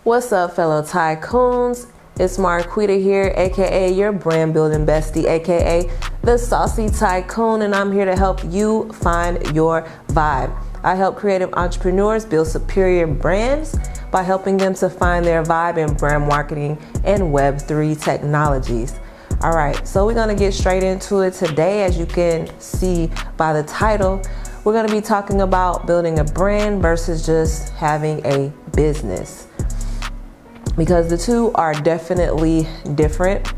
What's up, fellow Tycoons? It's Marquita here, aka your brand building bestie, aka the Saucy Tycoon, and I'm here to help you find your vibe. I help creative entrepreneurs build superior brands by helping them to find their vibe in brand marketing and Web3 technologies. All right, so we're gonna get straight into it today. As you can see by the title, we're gonna be talking about building a brand versus just having a business, because the two are definitely different.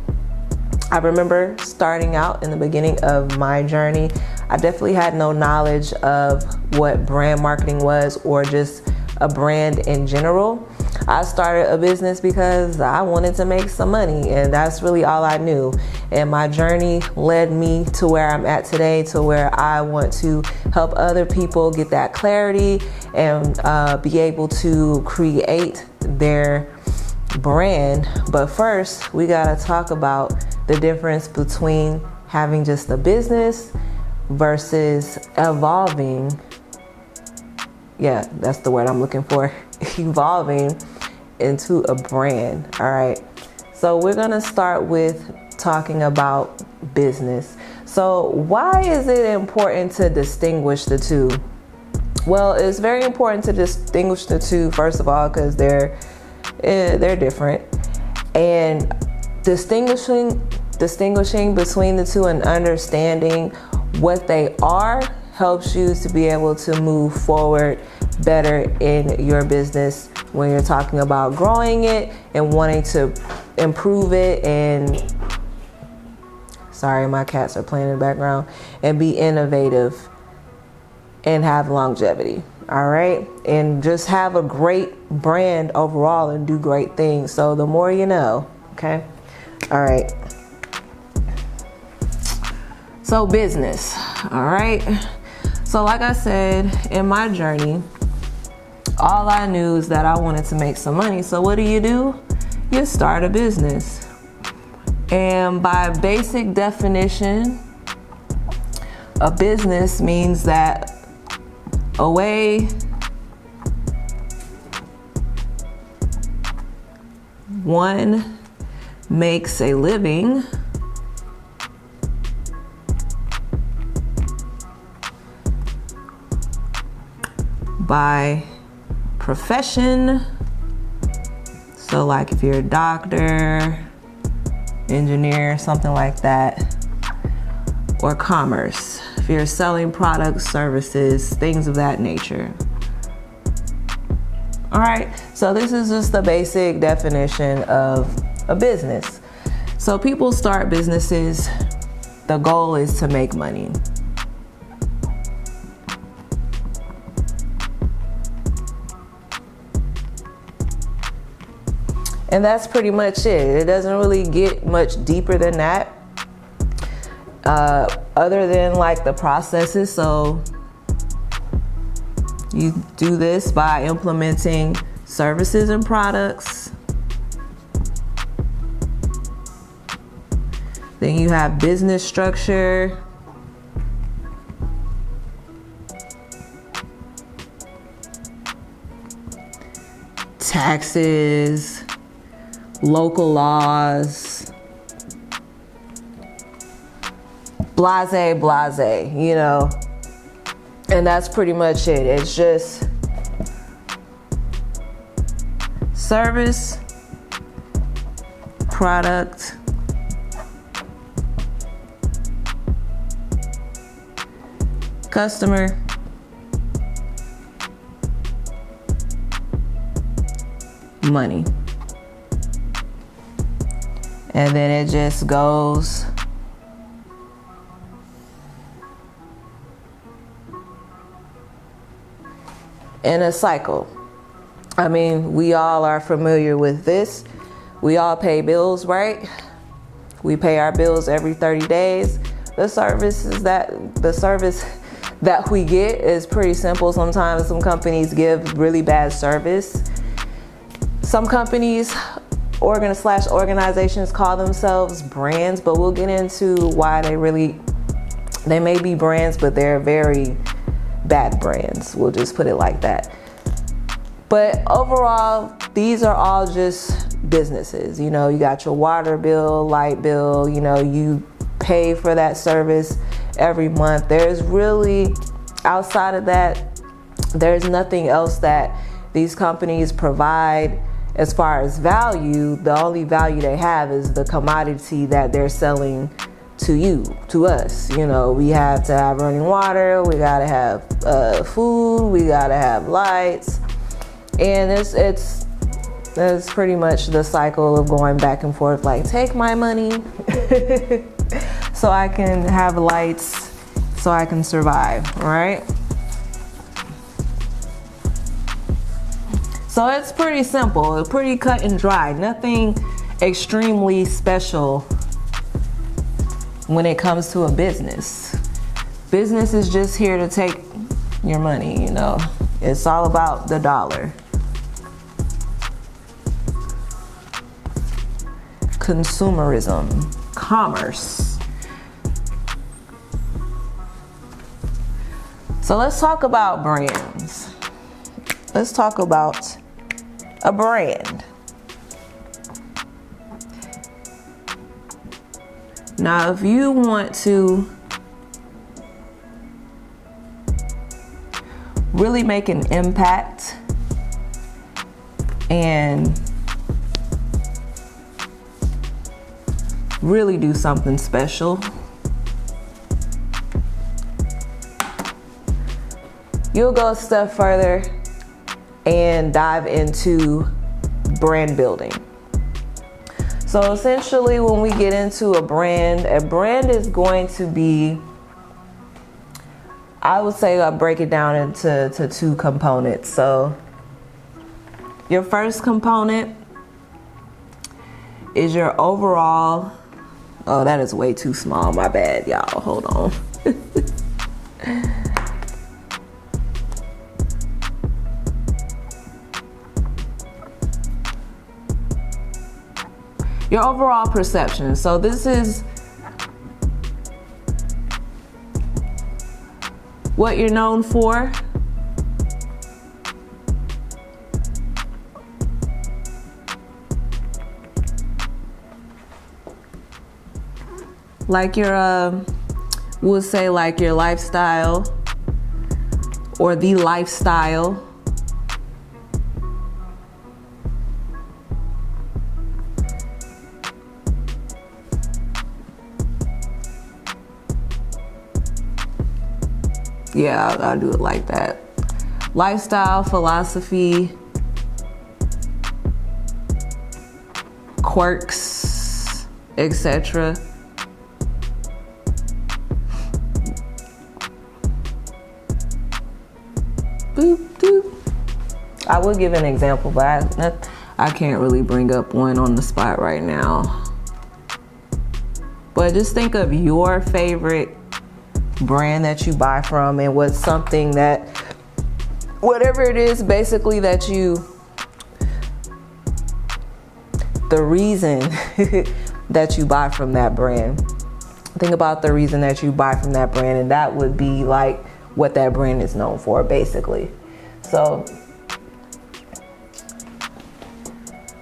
I remember starting out in the beginning of my journey, I definitely had no knowledge of what brand marketing was or just a brand in general. I started a business because I wanted to make some money, and that's really all I knew. And my journey led me to where I'm at today, to where I want to help other people get that clarity and be able to create their brand. But first, we gotta talk about the difference between having just a business versus evolving. Yeah, that's the word I'm looking for. Evolving into a brand. All right. So we're gonna start with talking about business. So why is it important to distinguish the two? Well, it's very important to distinguish the two, first of all, because they're different, and distinguishing between the two and understanding what they are helps you to be able to move forward better in your business when you're talking about growing it and wanting to improve it. And sorry, my cats are playing in the background. And be innovative and have longevity. All right, and just have a great brand overall and do great things. So the more you know. Okay. All right. So business. All right. So like I said, in my journey, all I knew is that I wanted to make some money. So what do? You start a business. And by basic definition, a business means that a way one makes a living by profession. So like if you're a doctor, engineer, something like that, or commerce, if you're selling products, services, things of that nature. All right, so this is just the basic definition of a business. So people start businesses, the goal is to make money. And that's pretty much it. It doesn't really get much deeper than that, other than like the processes. So you do this by implementing services and products. Then you have business structure. Taxes, local laws, blase, you know, and that's pretty much it. It's just service, product, customer, money. And then it just goes in a cycle. I mean, we all are familiar with this. We all pay bills, right? We pay our bills every 30 days. The service that we get is pretty simple. Sometimes some companies give really bad service. Some companies organizations call themselves brands, but we'll get into why they may be brands, but they're very bad brands. We'll just put it like that. But overall, these are all just businesses. You know, you got your water bill, light bill, you know, you pay for that service every month. There's really, outside of that, there's nothing else that these companies provide as far as value. The only value they have is the commodity that they're selling to you, to us. You know, we have to have running water, we gotta have food, we gotta have lights, and it's pretty much the cycle of going back and forth, like, take my money so I can have lights, so I can survive, right? So it's pretty simple, pretty cut and dry, nothing extremely special when it comes to a business. Business is just here to take your money, you know. It's all about the dollar. Consumerism, commerce. So let's talk about brands. Let's talk about a brand. Now, if you want to really make an impact and really do something special, you'll go a step further and dive into brand building. So essentially, when we get into a brand is going to be, I would say I break it down into two components. So your first component is your overall, oh, that is way too small, my bad, y'all, hold on. Your overall perception. So this is what you're known for. Like your, we'll say like your lifestyle or the lifestyle. Yeah, I'll do it like that. Lifestyle, philosophy, quirks, etc. Boop, doop. I will give an example, but I can't really bring up one on the spot right now. But just think of your favorite brand that you buy from, and what's something that, whatever it is basically that you, the reason that you buy from that brand. Think about the reason that you buy from that brand, and that would be like what that brand is known for, basically. So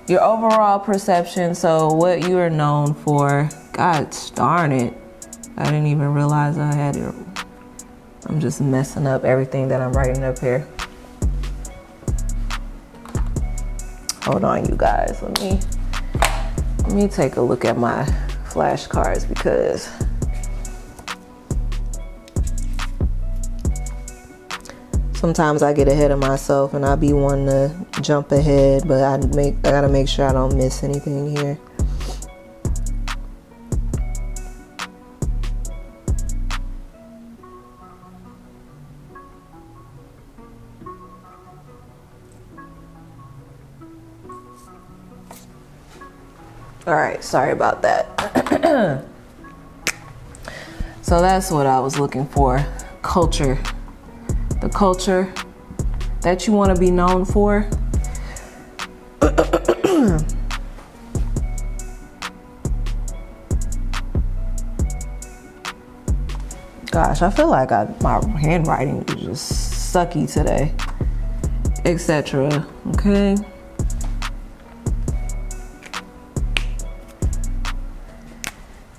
your overall perception, so what you are known for. God darn it, I didn't even realize I had it. I'm just messing up everything that I'm writing up here. Hold on, you guys. Let me take a look at my flashcards, because sometimes I get ahead of myself and I be wanting to jump ahead, but I gotta make sure I don't miss anything here. All right, sorry about that. So that's what I was looking for. Culture. The culture that you want to be known for. Gosh, I feel like my handwriting is just sucky today, etc. Okay.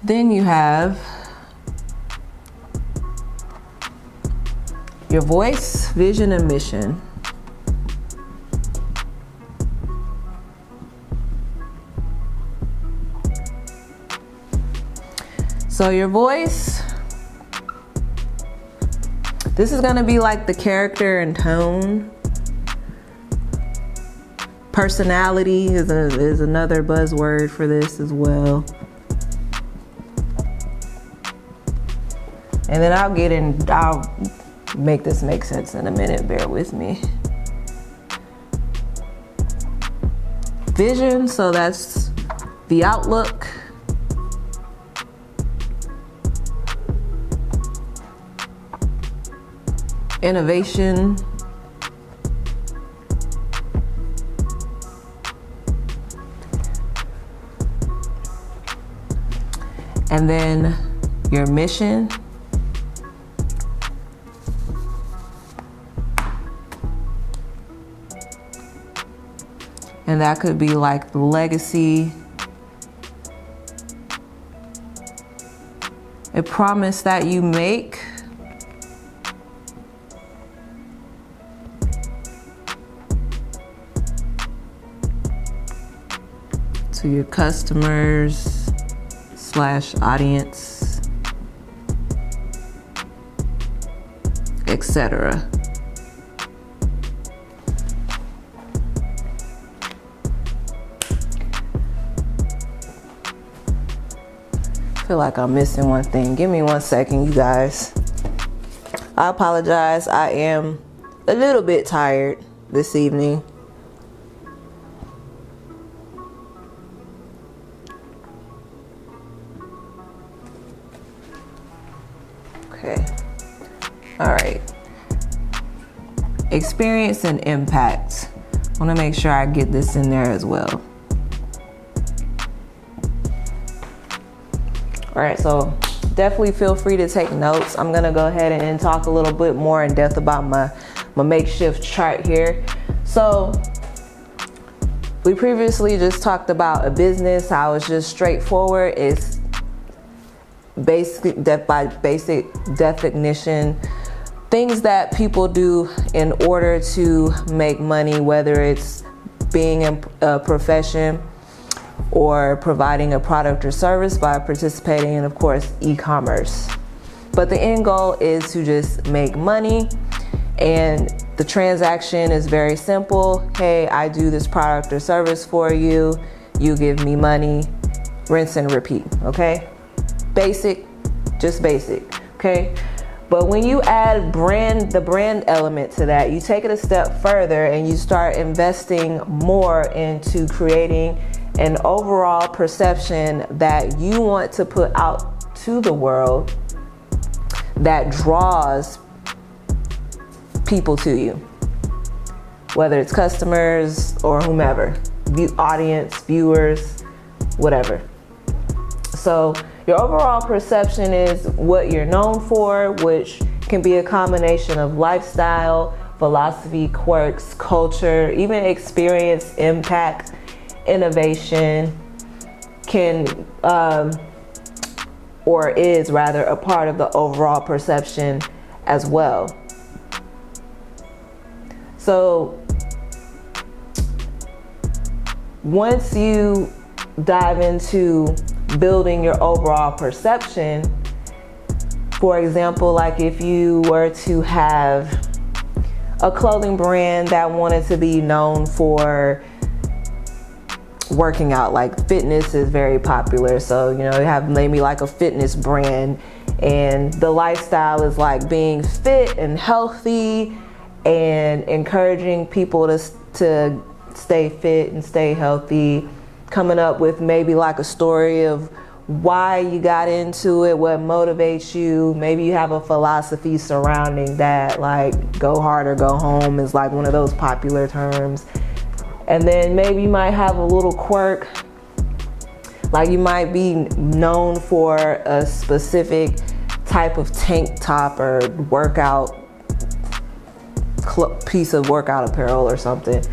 Then you have your voice, vision, and mission. So your voice, this is gonna be like the character and tone. Personality is another buzzword for this as well. And then I'll make this make sense in a minute, bear with me. Vision, so that's the outlook. Innovation. And then your mission. And that could be like the legacy, a promise that you make, to your customers / audience, etc. I feel like I'm missing one thing. Give me 1 second, you guys. I apologize. I am a little bit tired this evening. Okay. All right. Experience and impact. I want to make sure I get this in there as well. All right, so definitely feel free to take notes. I'm gonna go ahead and talk a little bit more in depth about my makeshift chart here. So we previously just talked about a business, how it's just straightforward. It's basically, by basic definition, things that people do in order to make money, whether it's being in a profession or providing a product or service by participating in, of course, e-commerce. But the end goal is to just make money, and the transaction is very simple. Hey, I do this product or service for you, you give me money, rinse and repeat, okay? Basic, just basic, okay? But when you add the brand element to that, you take it a step further and you start investing more into creating an overall perception that you want to put out to the world that draws people to you, whether it's customers or whomever, audience, viewers, whatever. So your overall perception is what you're known for, which can be a combination of lifestyle, philosophy, quirks, culture, even experience, impact, innovation, can or is rather a part of the overall perception as well. So once you dive into building your overall perception, for example, like if you were to have a clothing brand that wanted to be known for working out, like fitness is very popular, so you have maybe like a fitness brand, and the lifestyle is like being fit and healthy and encouraging people to stay fit and stay healthy, coming up with maybe like a story of why you got into it, what motivates you. Maybe you have a philosophy surrounding that, like go hard or go home is like one of those popular terms. And then maybe you might have a little quirk, like you might be known for a specific type of tank top or workout piece of workout apparel or something.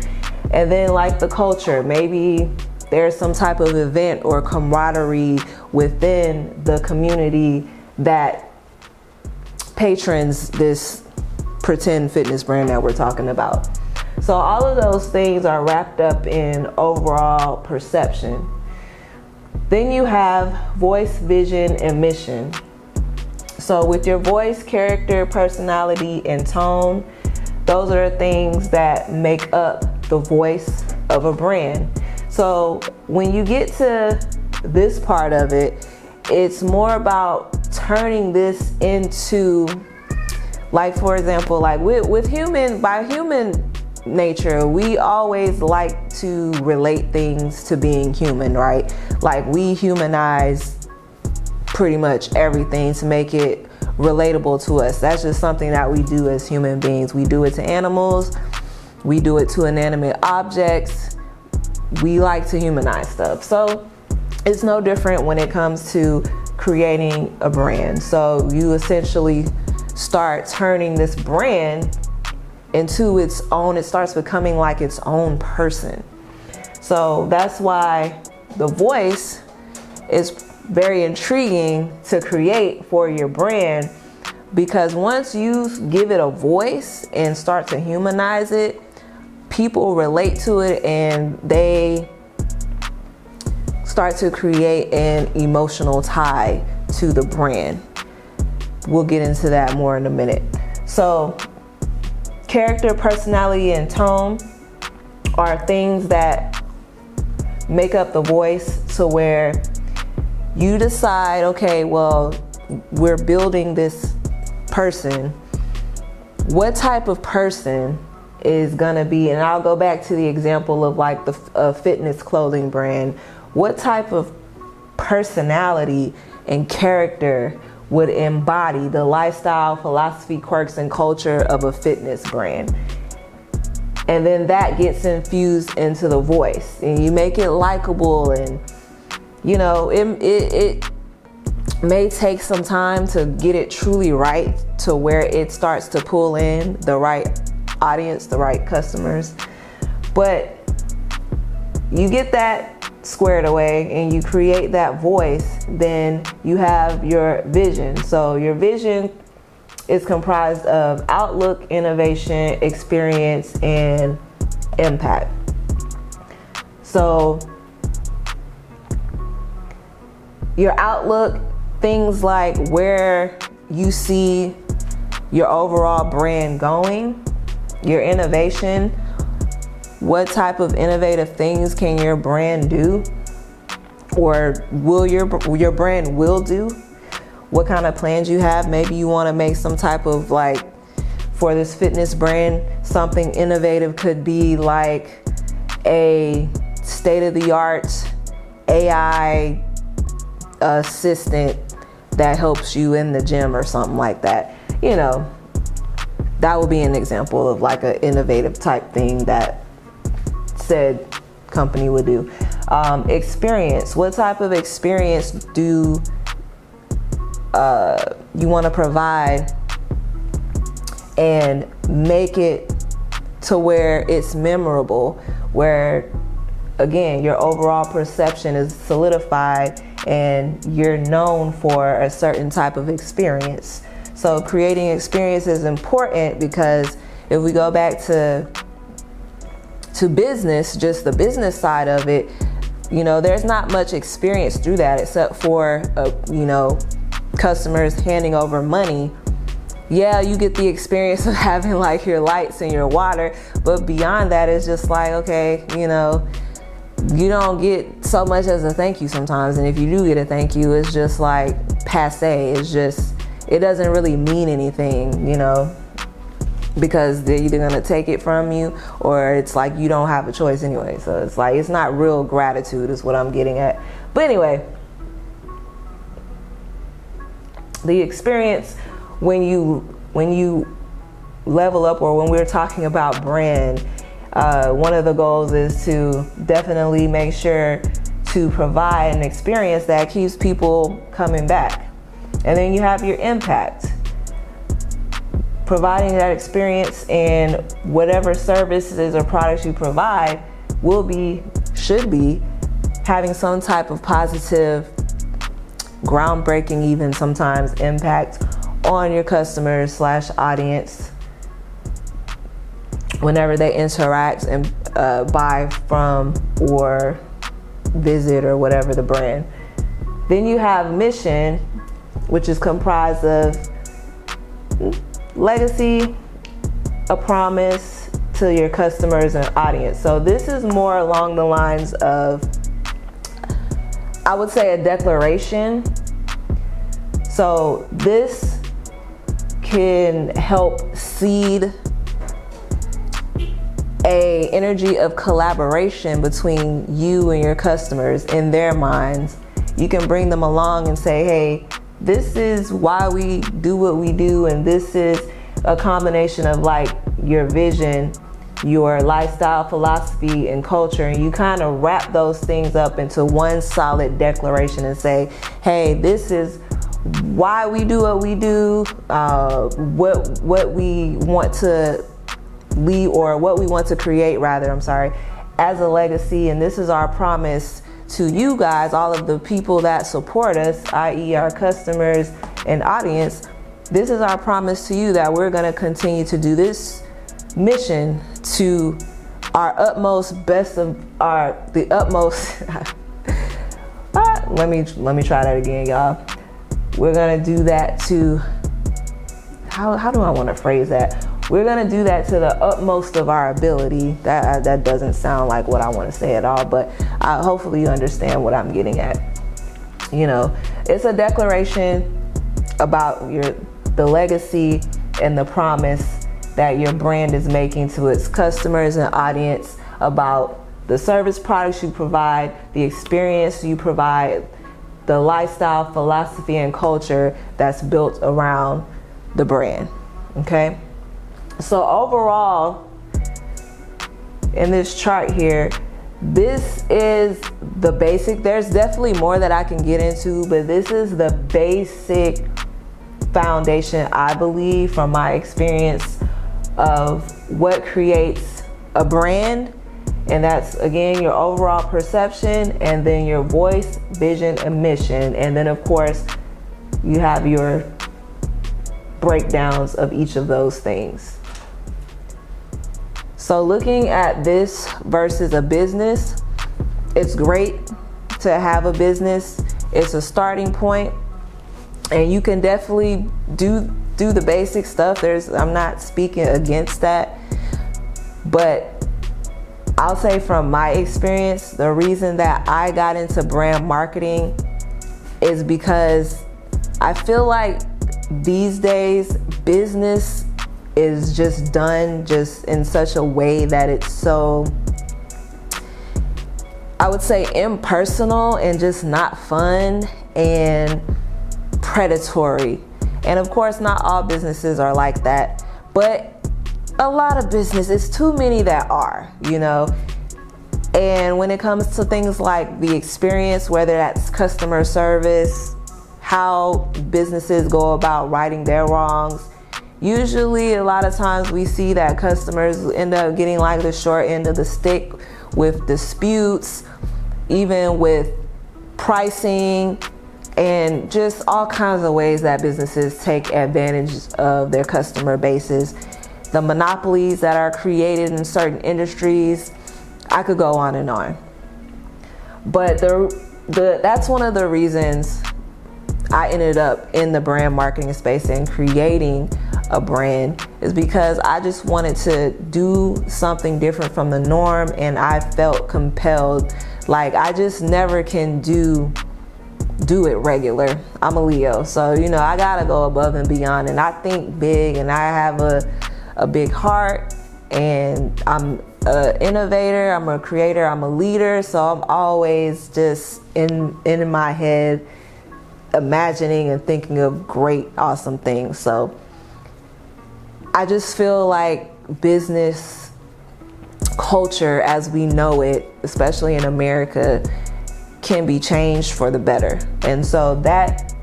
And then like the culture, maybe there's some type of event or camaraderie within the community that patrons this pretend fitness brand that we're talking about. So all of those things are wrapped up in overall perception. Then you have voice, vision, and mission. So with your voice, character, personality, and tone, those are the things that make up the voice of a brand. So when you get to this part of it, it's more about turning this into, like, for example, like with human nature, we always like to relate things to being human, right? Like, we humanize pretty much everything to make it relatable to us. That's just something that we do as human beings. We do it to animals, we do it to inanimate objects. We like to humanize stuff. So it's no different when it comes to creating a brand. So you essentially start turning this brand into its own. It starts becoming like its own person. So that's why the voice is very intriguing to create for your brand, because once you give it a voice and start to humanize it, people relate to it and they start to create an emotional tie to the brand. We'll get into that more in a minute. So character, personality, and tone are things that make up the voice, to where you decide, okay, well, we're building this person. What type of person is gonna be, and I'll go back to the example of like the fitness clothing brand. What type of personality and character would embody the lifestyle, philosophy, quirks, and culture of a fitness brand? And then that gets infused into the voice, and you make it likable. And you know, it may take some time to get it truly right, to where it starts to pull in the right audience, the right customers. But you get that squared away and you create that voice, then you have your vision. So your vision is comprised of outlook, innovation, experience, and impact. So your outlook, things like where you see your overall brand going. Your innovation, what type of innovative things can your brand do, or will your brand will do? What kind of plans you have? Maybe you want to make some type of, like, for this fitness brand, something innovative could be like a state-of-the-art AI assistant that helps you in the gym or something like that. You know, that would be an example of like an innovative type thing that said company would do. Experience. What type of experience do you want to provide, and make it to where it's memorable, where again your overall perception is solidified and you're known for a certain type of experience. So creating experience is important, because if we go back to business, just the business side of it, you know, there's not much experience through that except for, you know, customers handing over money. Yeah, you get the experience of having like your lights and your water, but beyond that, it's just like, okay, you know, you don't get so much as a thank you sometimes. And if you do get a thank you, it's just like passe. It's just, it doesn't really mean anything, you know, because they're either going to take it from you, or it's like you don't have a choice anyway. So it's like, it's not real gratitude is what I'm getting at. But anyway, the experience, when you level up, or when we're talking about brand, one of the goals is to definitely make sure to provide an experience that keeps people coming back. And then you have your impact. Providing that experience, and whatever services or products you provide should be having some type of positive, groundbreaking, even sometimes impact on your customers / audience whenever they interact and buy from or visit or whatever the brand. Then you have mission, which is comprised of legacy, a promise to your customers and audience. So this is more along the lines of, I would say, a declaration. So this can help seed a energy of collaboration between you and your customers in their minds. You can bring them along and say, hey, this is why we do what we do, and this is a combination of like your vision, your lifestyle, philosophy, and culture, and you kind of wrap those things up into one solid declaration and say, hey, this is why we do what we do, what we want to leave, or what we want to create rather, as a legacy, and this is our promise to you guys, all of the people that support us, i.e. our customers and audience. This is our promise to you that we're going to continue to do this mission to our utmost best of the utmost let me try that again, y'all. We're going to do that to, how do I want to phrase that? We're going to do that to the utmost of our ability. That doesn't sound like what I want to say at all, but hopefully you understand what I'm getting at. You know, it's a declaration about the legacy and the promise that your brand is making to its customers and audience about the service products you provide, the experience you provide, the lifestyle, philosophy, and culture that's built around the brand. Okay? So overall, in this chart here, this is the basic. There's definitely more that I can get into, but this is the basic foundation, I believe, from my experience, of what creates a brand. And that's, again, your overall perception, and then your voice, vision, and mission. And then, of course, you have your breakdowns of each of those things. So looking at this versus a business, it's great to have a business. It's a starting point, and you can definitely do the basic stuff. I'm not speaking against that, but I'll say from my experience, the reason that I got into brand marketing is because I feel like these days business is just done just in such a way that it's so, I would say, impersonal and just not fun and predatory. And of course, not all businesses are like that, but a lot of businesses, too many that are, you know. And when it comes to things like the experience, whether that's customer service, how businesses go about righting their wrongs, usually a lot of times we see that customers end up getting like the short end of the stick with disputes, even with pricing, and just all kinds of ways that businesses take advantage of their customer bases. The monopolies that are created in certain industries, I could go on and on. But that's one of the reasons I ended up in the brand marketing space and creating a brand, is because I just wanted to do something different from the norm, and I felt compelled. Like, I just never can do it regular. I'm a Leo, so you know, I gotta go above and beyond, and I think big, and I have a big heart, and I'm an innovator, I'm a creator, I'm a leader, so I'm always just in my head imagining and thinking of great, awesome things. So I just feel like business culture as we know it, especially in America, can be changed for the better. And so that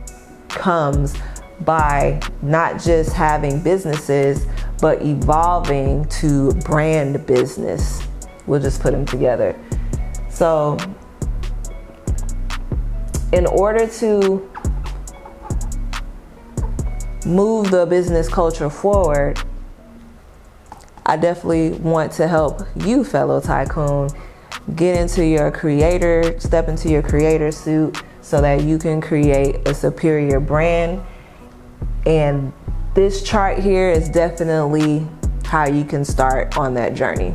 comes by not just having businesses, but evolving to brand business. We'll just put them together. So in order to move the business culture forward, I definitely want to help you, fellow tycoon, get into your creator, step into your creator suit so that you can create a superior brand. And this chart here is definitely how you can start on that journey.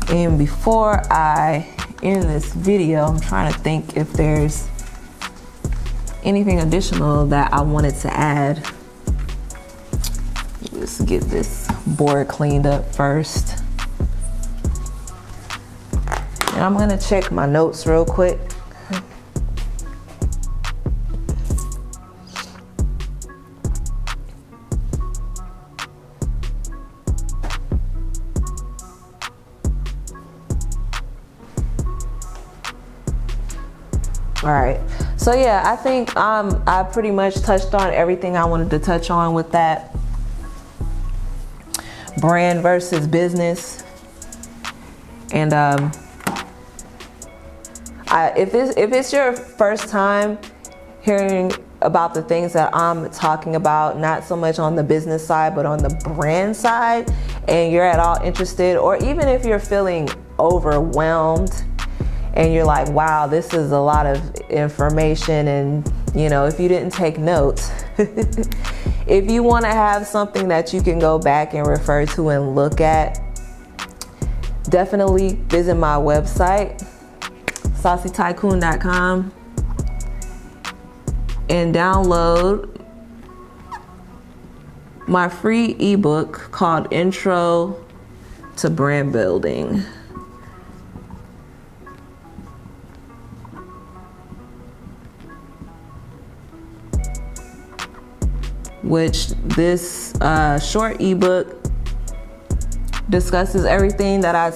And before I end this video, I'm trying to think if there's anything additional that I wanted to add. Let's get this board cleaned up first. And I'm gonna check my notes real quick. All right, so yeah, I think I pretty much touched on everything I wanted to touch on with that brand versus business. And if it's your first time hearing about the things that I'm talking about, not so much on the business side, but on the brand side, and you're at all interested, or even if you're feeling overwhelmed and you're like, wow, this is a lot of information, and you know, if you didn't take notes, if you want to have something that you can go back and refer to and look at, definitely visit my website, saucytycoon.com, and download my free ebook called Intro to Brand Building. Which this short ebook discusses everything that I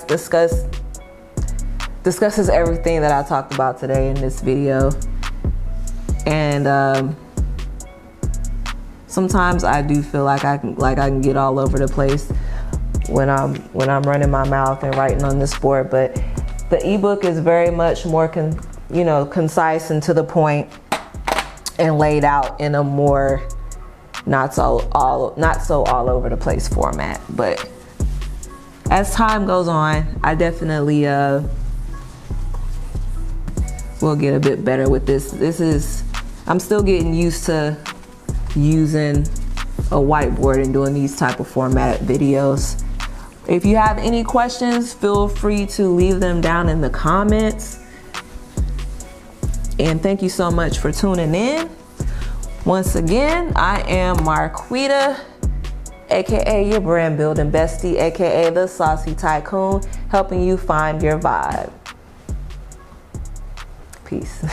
everything that I talked about today in this video. And sometimes I do feel like I can get all over the place when I'm running my mouth and writing on this board, but the ebook is very much more concise and to the point, and laid out in a more not so all over the place format. But as time goes on, I definitely will get a bit better with this. I'm still getting used to using a whiteboard and doing these type of format videos. If you have any questions, feel free to leave them down in the comments. And thank you so much for tuning in. Once again, I am Marquita, aka your brand building bestie, aka the Saucy Tycoon, helping you find your vibe. Peace.